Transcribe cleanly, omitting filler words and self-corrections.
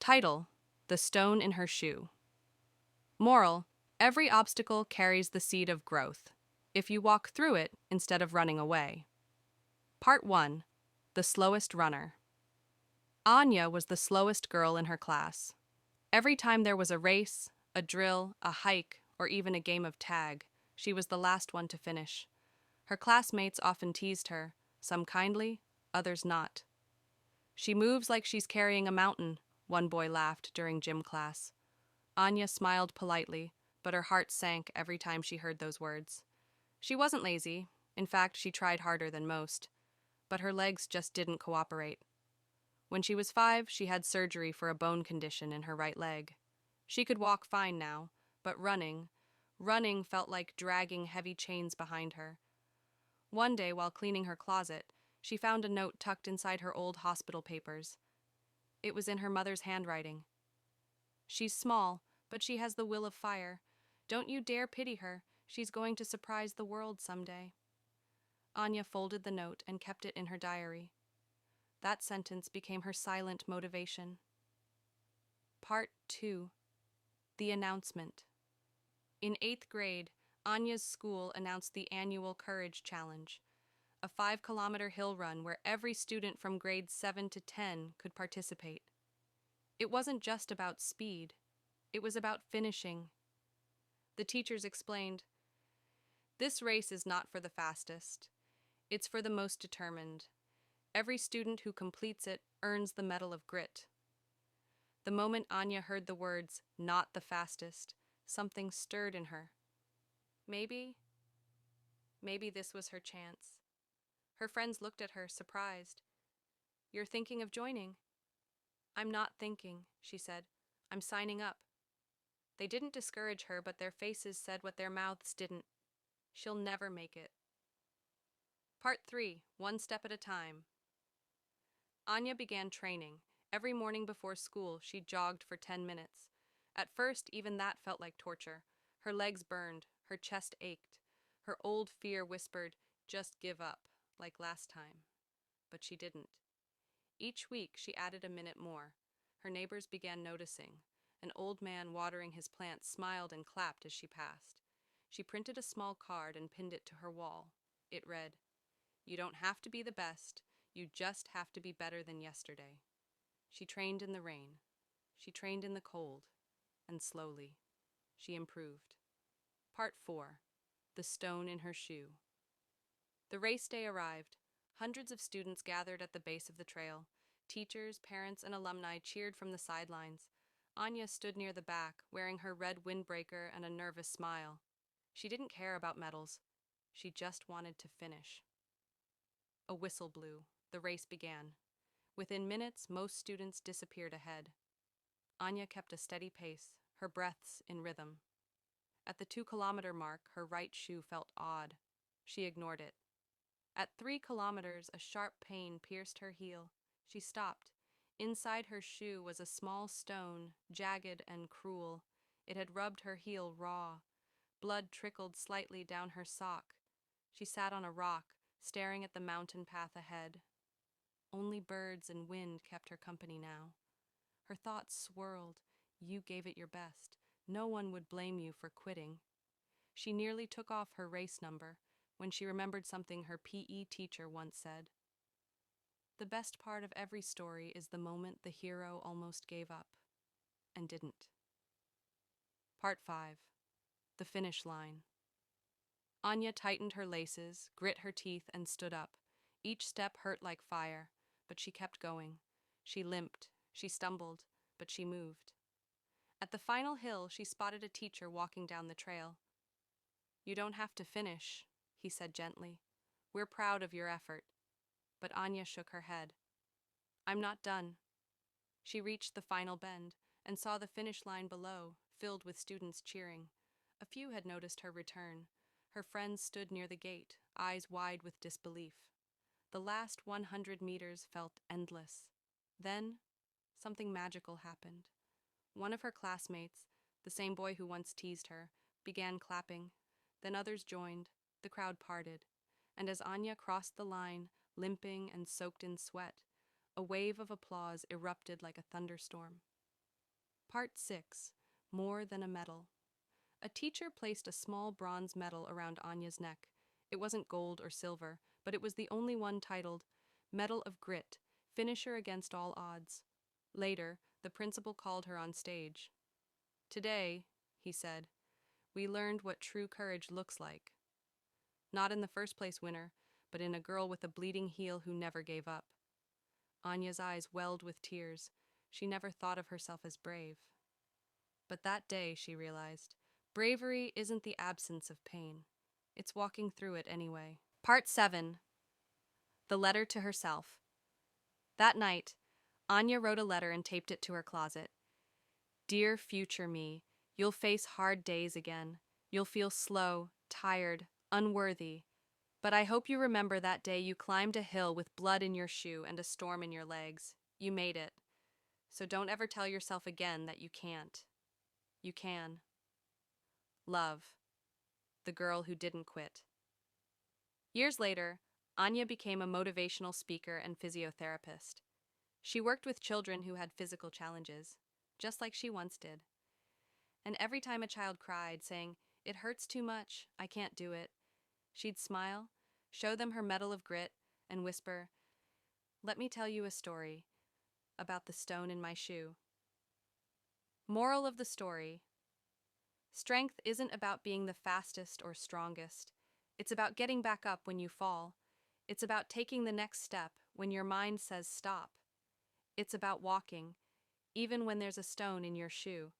Title: The Stone in Her Shoe. Moral: Every obstacle carries the seed of growth, if you walk through it instead of running away. Part 1: The Slowest Runner. Anya was the slowest girl in her class. Every time there was a race, a drill, a hike, or even a game of tag, she was the last one to finish. Her classmates often teased her, some kindly, others not. "She moves like she's carrying a mountain," one boy laughed during gym class. Anya smiled politely, but her heart sank every time she heard those words. She wasn't lazy. In fact, she tried harder than most. But her legs just didn't cooperate. When she was 5, she had surgery for a bone condition in her right leg. She could walk fine now, but running felt like dragging heavy chains behind her. One day, while cleaning her closet, she found a note tucked inside her old hospital papers. It was in her mother's handwriting. "She's small, but she has the will of fire. Don't you dare pity her. She's going to surprise the world someday." Anya folded the note and kept it in her diary. That sentence became her silent motivation. Part 2: The Announcement. In 8th grade, Anya's school announced the annual Courage Challenge, a 5-kilometer hill run where every student from grades 7 to 10 could participate. It wasn't just about speed, it was about finishing. The teachers explained, "This race is not for the fastest. It's for the most determined. Every student who completes it earns the Medal of Grit." The moment Anya heard the words, "not the fastest," something stirred in her. Maybe this was her chance. Her friends looked at her, surprised. "You're thinking of joining?" "I'm not thinking," she said. "I'm signing up." They didn't discourage her, but their faces said what their mouths didn't. She'll never make it. Part 3: One Step at a Time. Anya began training. Every morning before school, she jogged for 10 minutes. At first, even that felt like torture. Her legs burned, her chest ached. Her old fear whispered, "Just give up, like last time." But she didn't. Each week, she added a minute more. Her neighbors began noticing. An old man watering his plants smiled and clapped as she passed. She printed a small card and pinned it to her wall. It read, "You don't have to be the best. You just have to be better than yesterday." She trained in the rain. She trained in the cold. And slowly, she improved. Part 4: The Stone in Her Shoe. The race day arrived. Hundreds of students gathered at the base of the trail. Teachers, parents, and alumni cheered from the sidelines. Anya stood near the back, wearing her red windbreaker and a nervous smile. She didn't care about medals. She just wanted to finish. A whistle blew. The race began. Within minutes, most students disappeared ahead. Anya kept a steady pace, her breaths in rhythm. At the 2-kilometer mark, her right shoe felt odd. She ignored it. At 3 kilometers, a sharp pain pierced her heel. She stopped. Inside her shoe was a small stone, jagged and cruel. It had rubbed her heel raw. Blood trickled slightly down her sock. She sat on a rock, staring at the mountain path ahead. Only birds and wind kept her company now. Her thoughts swirled. You gave it your best. No one would blame you for quitting. She nearly took off her race number when she remembered something her PE teacher once said. The best part of every story is the moment the hero almost gave up and didn't. Part 5: The Finish Line. Anya tightened her laces, grit her teeth, and stood up. Each step hurt like fire, but she kept going. She limped, she stumbled, but she moved. At the final hill, she spotted a teacher walking down the trail. "You don't have to finish," he said gently. "We're proud of your effort." But Anya shook her head. "I'm not done." She reached the final bend and saw the finish line below, filled with students cheering. A few had noticed her return. Her friends stood near the gate, eyes wide with disbelief. The last 100 meters felt endless. Then, something magical happened. One of her classmates, the same boy who once teased her, began clapping. Then others joined. The crowd parted. And as Anya crossed the line, limping and soaked in sweat, a wave of applause erupted like a thunderstorm. Part 6. More than a medal. A teacher placed a small bronze medal around Anya's neck. It wasn't gold or silver, but it was the only one titled Medal of Grit, Finisher Against All Odds. Later, the principal called her on stage. "Today," he said, "we learned what true courage looks like. Not in the first place winner, but in a girl with a bleeding heel who never gave up." Anya's eyes welled with tears. She never thought of herself as brave. But that day, she realized, bravery isn't the absence of pain. It's walking through it anyway. Part 7. The Letter to Herself. That night, Anya wrote a letter and taped it to her closet. "Dear future me, you'll face hard days again. You'll feel slow, tired, unworthy. But I hope you remember that day you climbed a hill with blood in your shoe and a storm in your legs. You made it. So don't ever tell yourself again that you can't. You can. Love, the girl who didn't quit." Years later, Anya became a motivational speaker and physiotherapist. She worked with children who had physical challenges, just like she once did. And every time a child cried, saying, "It hurts too much, I can't do it," she'd smile, show them her medal of grit, and whisper, "Let me tell you a story about the stone in my shoe." Moral of the story: strength isn't about being the fastest or strongest. It's about getting back up when you fall. It's about taking the next step when your mind says stop. It's about walking, even when there's a stone in your shoe.